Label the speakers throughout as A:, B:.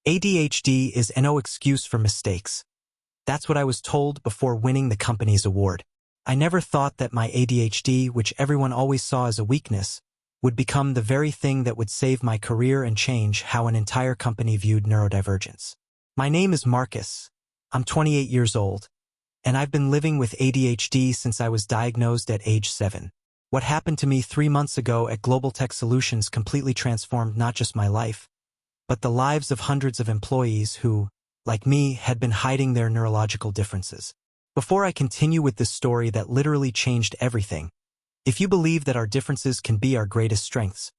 A: ADHD is no excuse for mistakes. That's what I was told before winning the company's award. I never thought that my ADHD, which everyone always saw as a weakness, would become the very thing that would save my career and change how an entire company viewed neurodivergence. My name is Marcus. I'm 28 years old, and I've been living with ADHD since I was diagnosed at age 7. What happened to me 3 months ago at Global Tech Solutions completely transformed not just my life, but the lives of hundreds of employees who, like me, had been hiding their neurological differences. Before I continue with this story that literally changed everything, if you believe that our differences can be our greatest strengths,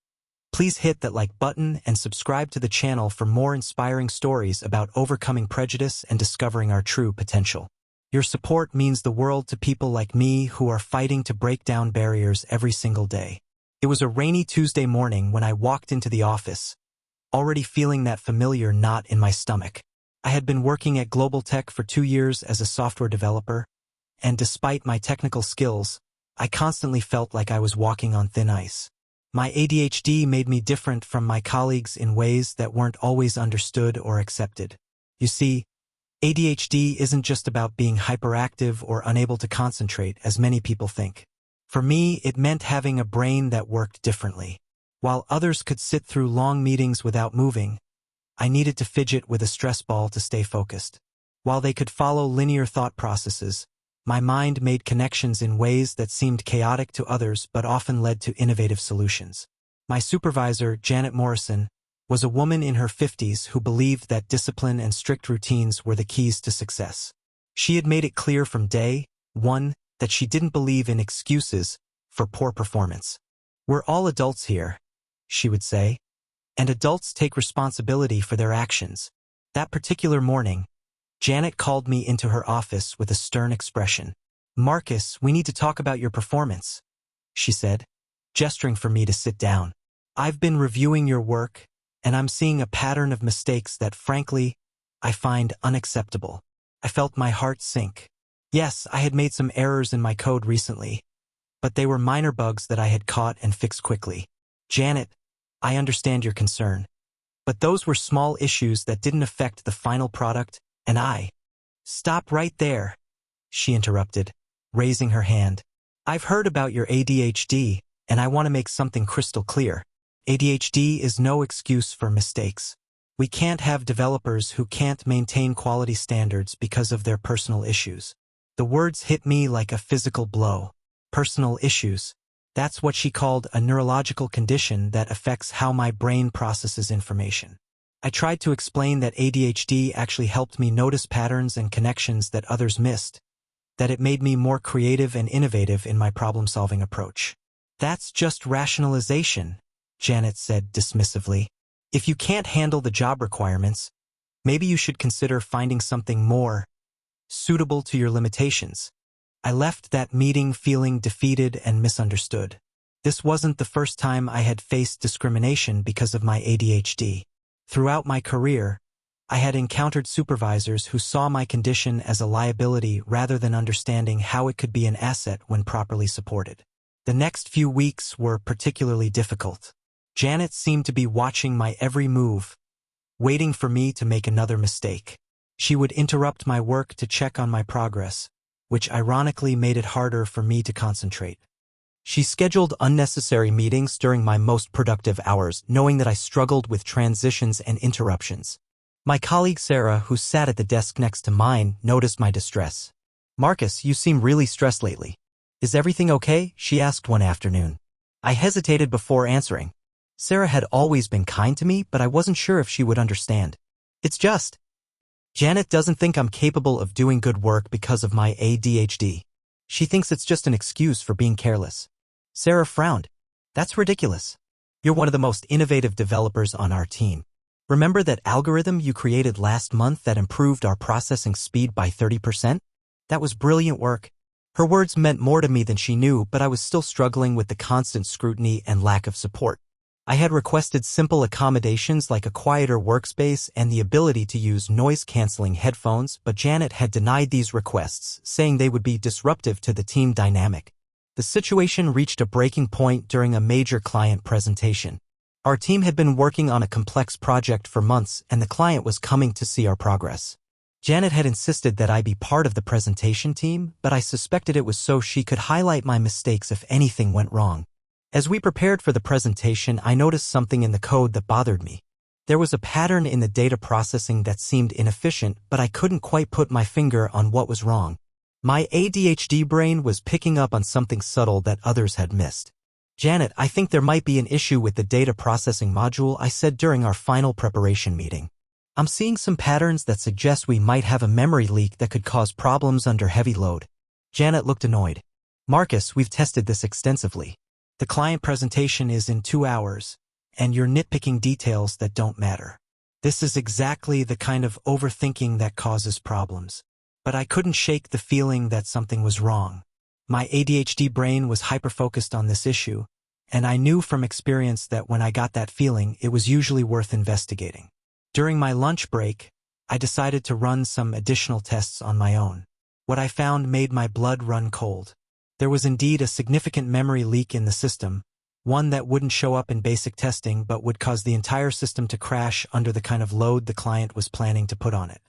A: please hit that like button and subscribe to the channel for more inspiring stories about overcoming prejudice and discovering our true potential. Your support means the world to people like me who are fighting to break down barriers every single day. It was a rainy Tuesday morning when I walked into the office, already feeling that familiar knot in my stomach. I had been working at Global Tech for 2 years as a software developer, and despite my technical skills, I constantly felt like I was walking on thin ice. My ADHD made me different from my colleagues in ways that weren't always understood or accepted. You see, ADHD isn't just about being hyperactive or unable to concentrate, as many people think. For me, it meant having a brain that worked differently. While others could sit through long meetings without moving, I needed to fidget with a stress ball to stay focused. While they could follow linear thought processes, my mind made connections in ways that seemed chaotic to others but often led to innovative solutions. My supervisor, Janet Morrison, was a woman in her 50s who believed that discipline and strict routines were the keys to success. She had made it clear from day one that she didn't believe in excuses for poor performance. "We're all adults here," she would say, "and adults take responsibility for their actions." That particular morning, Janet called me into her office with a stern expression. "Marcus, we need to talk about your performance," she said, gesturing for me to sit down. "I've been reviewing your work, and I'm seeing a pattern of mistakes that, frankly, I find unacceptable." I felt my heart sink. Yes, I had made some errors in my code recently, but they were minor bugs that I had caught and fixed quickly. "Janet, I understand your concern, but those were small issues that didn't affect the final product, and I—" "Stop right there," she interrupted, raising her hand. "I've heard about your ADHD, and I want to make something crystal clear. ADHD is no excuse for mistakes. We can't have developers who can't maintain quality standards because of their personal issues." The words hit me like a physical blow. Personal issues. That's what she called a neurological condition that affects how my brain processes information. I tried to explain that ADHD actually helped me notice patterns and connections that others missed, that it made me more creative and innovative in my problem-solving approach. "That's just rationalization," Janet said dismissively. "If you can't handle the job requirements, maybe you should consider finding something more suitable to your limitations." I left that meeting feeling defeated and misunderstood. This wasn't the first time I had faced discrimination because of my ADHD. Throughout my career, I had encountered supervisors who saw my condition as a liability rather than understanding how it could be an asset when properly supported. The next few weeks were particularly difficult. Janet seemed to be watching my every move, waiting for me to make another mistake. She would interrupt my work to check on my progress, which ironically made it harder for me to concentrate. She scheduled unnecessary meetings during my most productive hours, knowing that I struggled with transitions and interruptions. My colleague Sarah, who sat at the desk next to mine, noticed my distress. "Marcus, you seem really stressed lately. Is everything okay?" she asked one afternoon. I hesitated before answering. Sarah had always been kind to me, but I wasn't sure if she would understand. "It's just Janet doesn't think I'm capable of doing good work because of my ADHD. She thinks it's just an excuse for being careless." Sarah frowned. "That's ridiculous. You're one of the most innovative developers on our team. Remember that algorithm you created last month that improved our processing speed by 30%? That was brilliant work." Her words meant more to me than she knew, but I was still struggling with the constant scrutiny and lack of support. I had requested simple accommodations like a quieter workspace and the ability to use noise-canceling headphones, but Janet had denied these requests, saying they would be disruptive to the team dynamic. The situation reached a breaking point during a major client presentation. Our team had been working on a complex project for months and the client was coming to see our progress. Janet had insisted that I be part of the presentation team, but I suspected it was so she could highlight my mistakes if anything went wrong. As we prepared for the presentation, I noticed something in the code that bothered me. There was a pattern in the data processing that seemed inefficient, but I couldn't quite put my finger on what was wrong. My ADHD brain was picking up on something subtle that others had missed. Janet, I think there might be an issue with the data processing module, I said during our final preparation meeting. I'm seeing some patterns that suggest we might have a memory leak that could cause problems under heavy load. Janet looked annoyed. Marcus, we've tested this extensively. The client presentation is in 2 hours, and you're nitpicking details that don't matter. This is exactly the kind of overthinking that causes problems. But I couldn't shake the feeling that something was wrong. My ADHD brain was hyper-focused on this issue, and I knew from experience that when I got that feeling, it was usually worth investigating. During my lunch break, I decided to run some additional tests on my own. What I found made my blood run cold. There was indeed a significant memory leak in the system, one that wouldn't show up in basic testing but would cause the entire system to crash under the kind of load the client was planning to put on it.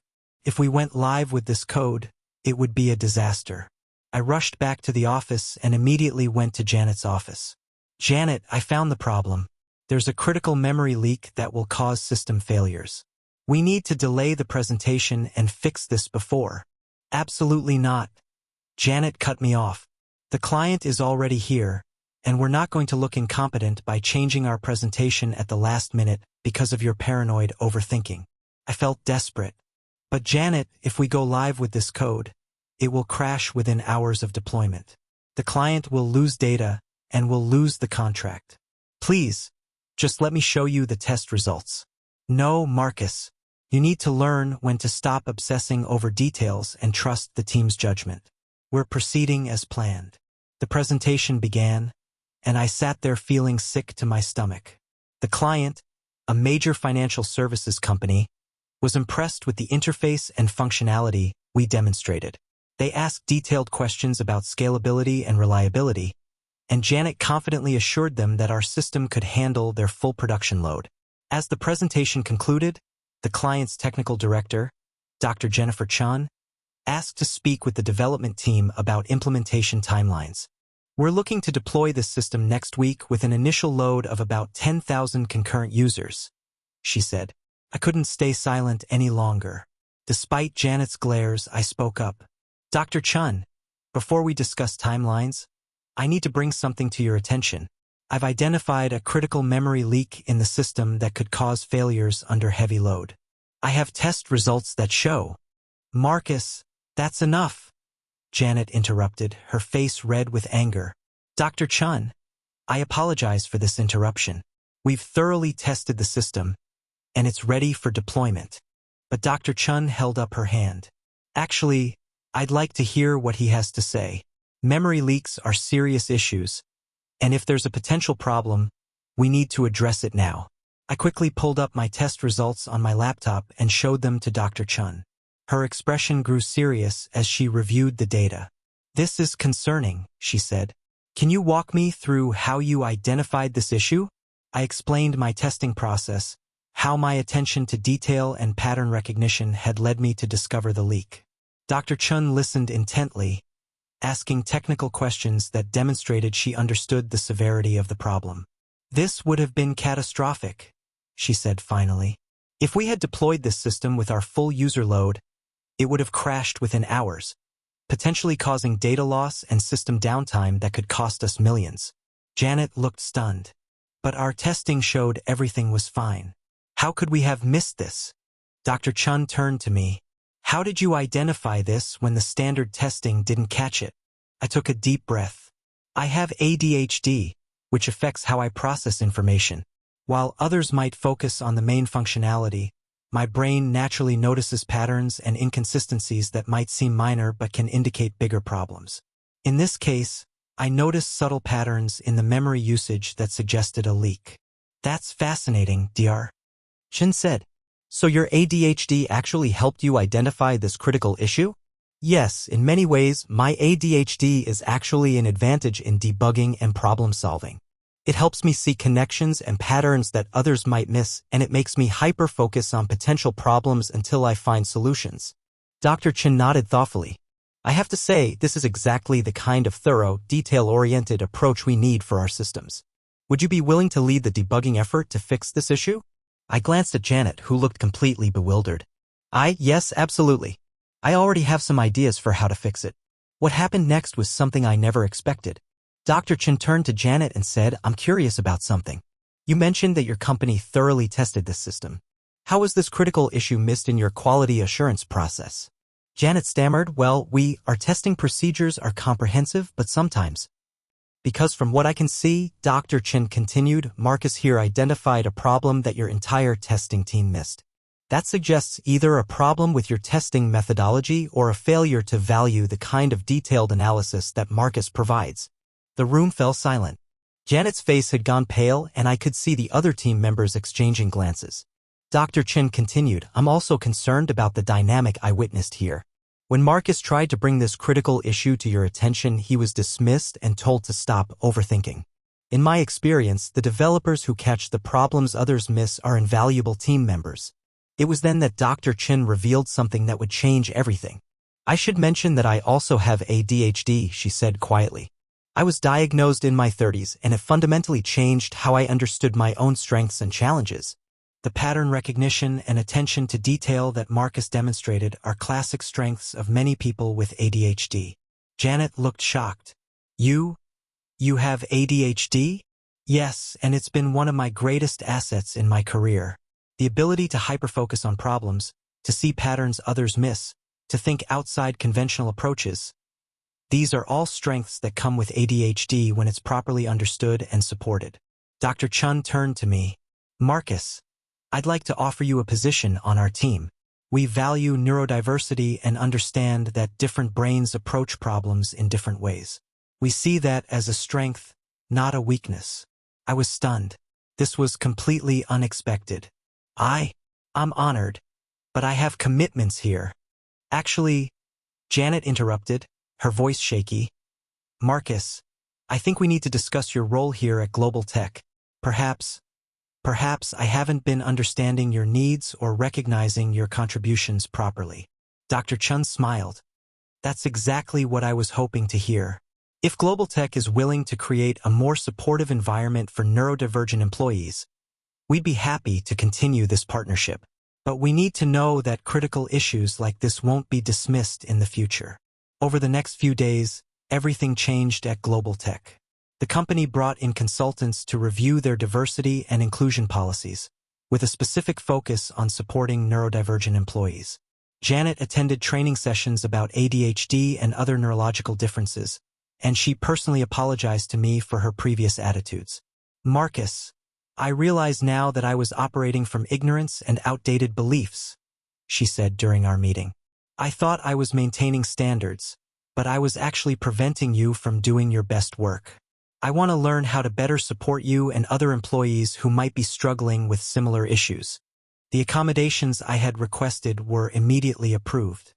A: If we went live with this code, it would be a disaster. I rushed back to the office and immediately went to Janet's office. Janet, I found the problem. There's a critical memory leak that will cause system failures. We need to delay the presentation and fix this before. Absolutely not. Janet cut me off. The client is already here, and we're not going to look incompetent by changing our presentation at the last minute because of your paranoid overthinking. I felt desperate. But Janet, if we go live with this code, it will crash within hours of deployment. The client will lose data and will lose the contract. Please, just let me show you the test results. No, Marcus. You need to learn when to stop obsessing over details and trust the team's judgment. We're proceeding as planned. The presentation began, and I sat there feeling sick to my stomach. The client, a major financial services company, was impressed with the interface and functionality we demonstrated. They asked detailed questions about scalability and reliability, and Janet confidently assured them that our system could handle their full production load. As the presentation concluded, the client's technical director, Dr. Jennifer Chun, asked to speak with the development team about implementation timelines. We're looking to deploy this system next week with an initial load of about 10,000 concurrent users, she said. I couldn't stay silent any longer. Despite Janet's glares, I spoke up. Dr. Chun, before we discuss timelines, I need to bring something to your attention. I've identified a critical memory leak in the system that could cause failures under heavy load. I have test results that show. Marcus, that's enough. Janet interrupted, her face red with anger. Dr. Chun, I apologize for this interruption. We've thoroughly tested the system, and it's ready for deployment. But Dr. Chun held up her hand. Actually, I'd like to hear what he has to say. Memory leaks are serious issues, and if there's a potential problem, we need to address it now. I quickly pulled up my test results on my laptop and showed them to Dr. Chun. Her expression grew serious as she reviewed the data. This is concerning, she said. Can you walk me through how you identified this issue? I explained my testing process, how my attention to detail and pattern recognition had led me to discover the leak. Dr. Chun listened intently, asking technical questions that demonstrated she understood the severity of the problem. This would have been catastrophic, she said finally. If we had deployed this system with our full user load, it would have crashed within hours, potentially causing data loss and system downtime that could cost us millions. Janet looked stunned. But our testing showed everything was fine. How could we have missed this? Dr. Chun turned to me. How did you identify this when the standard testing didn't catch it? I took a deep breath. I have ADHD, which affects how I process information. While others might focus on the main functionality, my brain naturally notices patterns and inconsistencies that might seem minor but can indicate bigger problems. In this case, I noticed subtle patterns in the memory usage that suggested a leak. That's fascinating, Dr. Chun said. So your ADHD actually helped you identify this critical issue? Yes, in many ways, my ADHD is actually an advantage in debugging and problem solving. It helps me see connections and patterns that others might miss, and it makes me hyper-focus on potential problems until I find solutions. Dr. Chen nodded thoughtfully. I have to say, this is exactly the kind of thorough, detail-oriented approach we need for our systems. Would you be willing to lead the debugging effort to fix this issue? I glanced at Janet, who looked completely bewildered. Yes, absolutely. I already have some ideas for how to fix it. What happened next was something I never expected. Dr. Chen turned to Janet and said, I'm curious about something. You mentioned that your company thoroughly tested this system. How was this critical issue missed in your quality assurance process? Janet stammered, Well, our testing procedures are comprehensive, but sometimes. Because from what I can see, Dr. Chen continued, Marcus here identified a problem that your entire testing team missed. That suggests either a problem with your testing methodology or a failure to value the kind of detailed analysis that Marcus provides. The room fell silent. Janet's face had gone pale, and I could see the other team members exchanging glances. Dr. Chen continued, I'm also concerned about the dynamic I witnessed here. When Marcus tried to bring this critical issue to your attention, he was dismissed and told to stop overthinking. In my experience, the developers who catch the problems others miss are invaluable team members. It was then that Dr. Chen revealed something that would change everything. I should mention that I also have ADHD, she said quietly. I was diagnosed in my 30s, and it fundamentally changed how I understood my own strengths and challenges. The pattern recognition and attention to detail that Marcus demonstrated are classic strengths of many people with ADHD. Janet looked shocked. You have ADHD? Yes, and it's been one of my greatest assets in my career. The ability to hyperfocus on problems, to see patterns others miss, to think outside conventional approaches. These are all strengths that come with ADHD when it's properly understood and supported. Dr. Chen turned to me. Marcus, I'd like to offer you a position on our team. We value neurodiversity and understand that different brains approach problems in different ways. We see that as a strength, not a weakness. I was stunned. This was completely unexpected. I'm honored, but I have commitments here. Actually, Janet interrupted, her voice shaky. Marcus, I think we need to discuss your role here at Global Tech. Perhaps I haven't been understanding your needs or recognizing your contributions properly. Dr. Chen smiled. That's exactly what I was hoping to hear. If Global Tech is willing to create a more supportive environment for neurodivergent employees, we'd be happy to continue this partnership. But we need to know that critical issues like this won't be dismissed in the future. Over the next few days, everything changed at Global Tech. The company brought in consultants to review their diversity and inclusion policies, with a specific focus on supporting neurodivergent employees. Janet attended training sessions about ADHD and other neurological differences, and she personally apologized to me for her previous attitudes. Marcus, I realize now that I was operating from ignorance and outdated beliefs, she said during our meeting. I thought I was maintaining standards, but I was actually preventing you from doing your best work. I want to learn how to better support you and other employees who might be struggling with similar issues. The accommodations I had requested were immediately approved.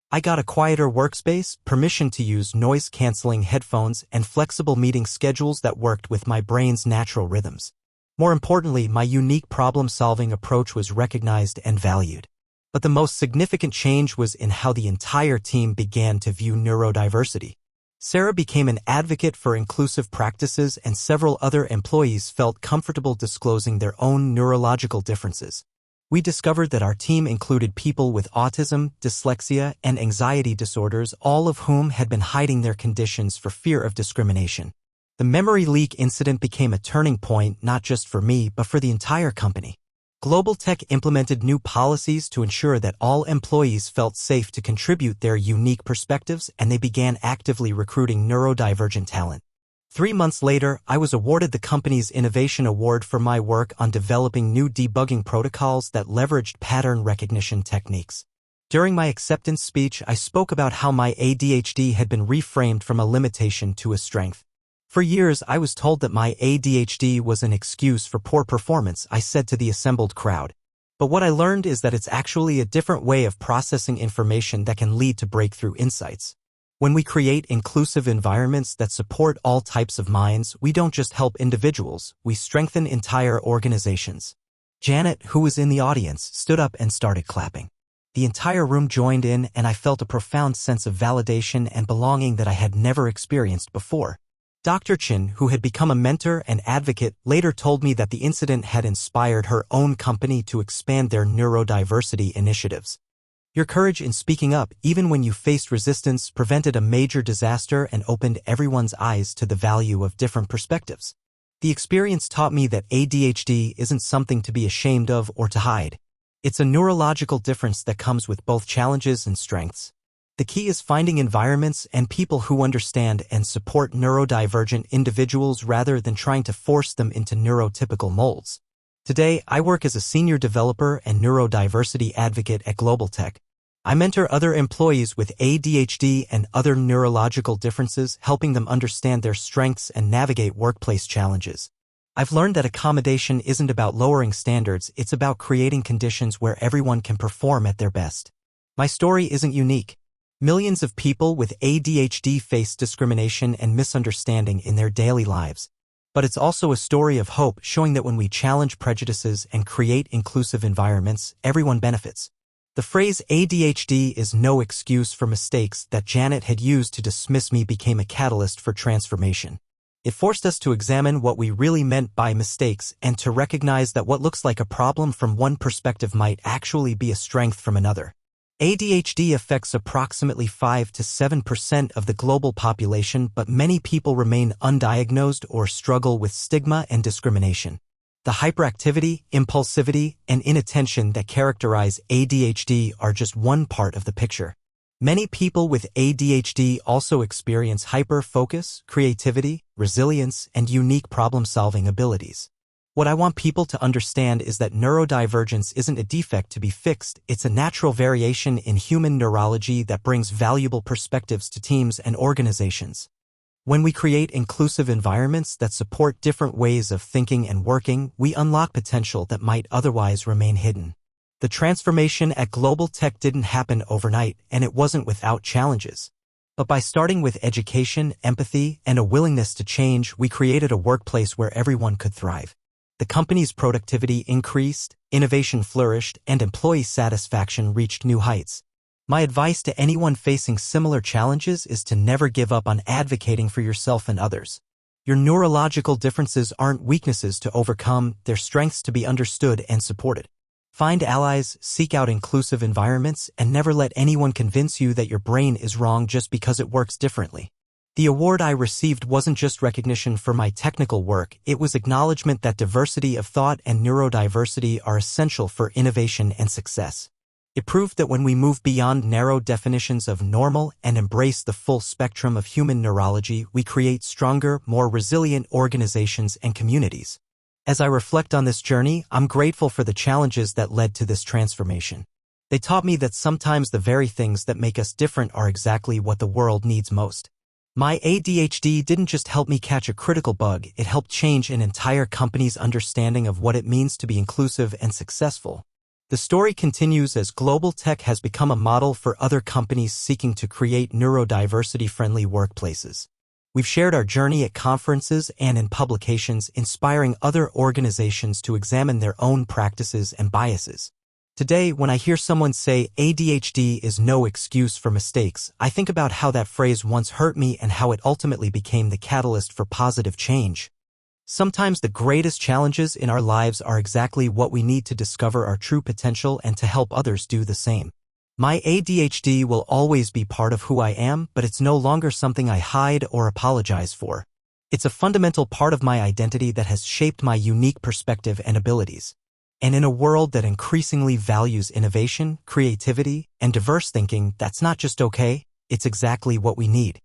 A: I got a quieter workspace, permission to use noise-canceling headphones, and flexible meeting schedules that worked with my brain's natural rhythms. More importantly, my unique problem-solving approach was recognized and valued. But the most significant change was in how the entire team began to view neurodiversity. Sarah became an advocate for inclusive practices, and several other employees felt comfortable disclosing their own neurological differences. We discovered that our team included people with autism, dyslexia, and anxiety disorders, all of whom had been hiding their conditions for fear of discrimination. The memory leak incident became a turning point not just for me but for the entire company. Global Tech implemented new policies to ensure that all employees felt safe to contribute their unique perspectives, and they began actively recruiting neurodivergent talent. 3 months later, I was awarded the company's Innovation Award for my work on developing new debugging protocols that leveraged pattern recognition techniques. During my acceptance speech, I spoke about how my ADHD had been reframed from a limitation to a strength. For years, I was told that my ADHD was an excuse for poor performance, I said to the assembled crowd. But what I learned is that it's actually a different way of processing information that can lead to breakthrough insights. When we create inclusive environments that support all types of minds, we don't just help individuals, we strengthen entire organizations. Janet, who was in the audience, stood up and started clapping. The entire room joined in, and I felt a profound sense of validation and belonging that I had never experienced before. Dr. Chin, who had become a mentor and advocate, later told me that the incident had inspired her own company to expand their neurodiversity initiatives. Your courage in speaking up, even when you faced resistance, prevented a major disaster and opened everyone's eyes to the value of different perspectives. The experience taught me that ADHD isn't something to be ashamed of or to hide. It's a neurological difference that comes with both challenges and strengths. The key is finding environments and people who understand and support neurodivergent individuals rather than trying to force them into neurotypical molds. Today, I work as a senior developer and neurodiversity advocate at Global Tech. I mentor other employees with ADHD and other neurological differences, helping them understand their strengths and navigate workplace challenges. I've learned that accommodation isn't about lowering standards, it's about creating conditions where everyone can perform at their best. My story isn't unique. Millions of people with ADHD face discrimination and misunderstanding in their daily lives. But it's also a story of hope, showing that when we challenge prejudices and create inclusive environments, everyone benefits. The phrase ADHD is no excuse for mistakes that Janet had used to dismiss me became a catalyst for transformation. It forced us to examine what we really meant by mistakes and to recognize that what looks like a problem from one perspective might actually be a strength from another. ADHD affects approximately 5 to 7% of the global population, but many people remain undiagnosed or struggle with stigma and discrimination. The hyperactivity, impulsivity, and inattention that characterize ADHD are just one part of the picture. Many people with ADHD also experience hyper-focus, creativity, resilience, and unique problem-solving abilities. What I want people to understand is that neurodivergence isn't a defect to be fixed, it's a natural variation in human neurology that brings valuable perspectives to teams and organizations. When we create inclusive environments that support different ways of thinking and working, we unlock potential that might otherwise remain hidden. The transformation at Global Tech didn't happen overnight, and it wasn't without challenges. But by starting with education, empathy, and a willingness to change, we created a workplace where everyone could thrive. The company's productivity increased, innovation flourished, and employee satisfaction reached new heights. My advice to anyone facing similar challenges is to never give up on advocating for yourself and others. Your neurological differences aren't weaknesses to overcome, they're strengths to be understood and supported. Find allies, seek out inclusive environments, and never let anyone convince you that your brain is wrong just because it works differently. The award I received wasn't just recognition for my technical work, it was acknowledgement that diversity of thought and neurodiversity are essential for innovation and success. It proved that when we move beyond narrow definitions of normal and embrace the full spectrum of human neurology, we create stronger, more resilient organizations and communities. As I reflect on this journey, I'm grateful for the challenges that led to this transformation. They taught me that sometimes the very things that make us different are exactly what the world needs most. My ADHD didn't just help me catch a critical bug, it helped change an entire company's understanding of what it means to be inclusive and successful. The story continues as Global Tech has become a model for other companies seeking to create neurodiversity-friendly workplaces. We've shared our journey at conferences and in publications, inspiring other organizations to examine their own practices and biases. Today, when I hear someone say ADHD is no excuse for mistakes, I think about how that phrase once hurt me and how it ultimately became the catalyst for positive change. Sometimes the greatest challenges in our lives are exactly what we need to discover our true potential and to help others do the same. My ADHD will always be part of who I am, but it's no longer something I hide or apologize for. It's a fundamental part of my identity that has shaped my unique perspective and abilities. And in a world that increasingly values innovation, creativity, and diverse thinking, that's not just okay, it's exactly what we need.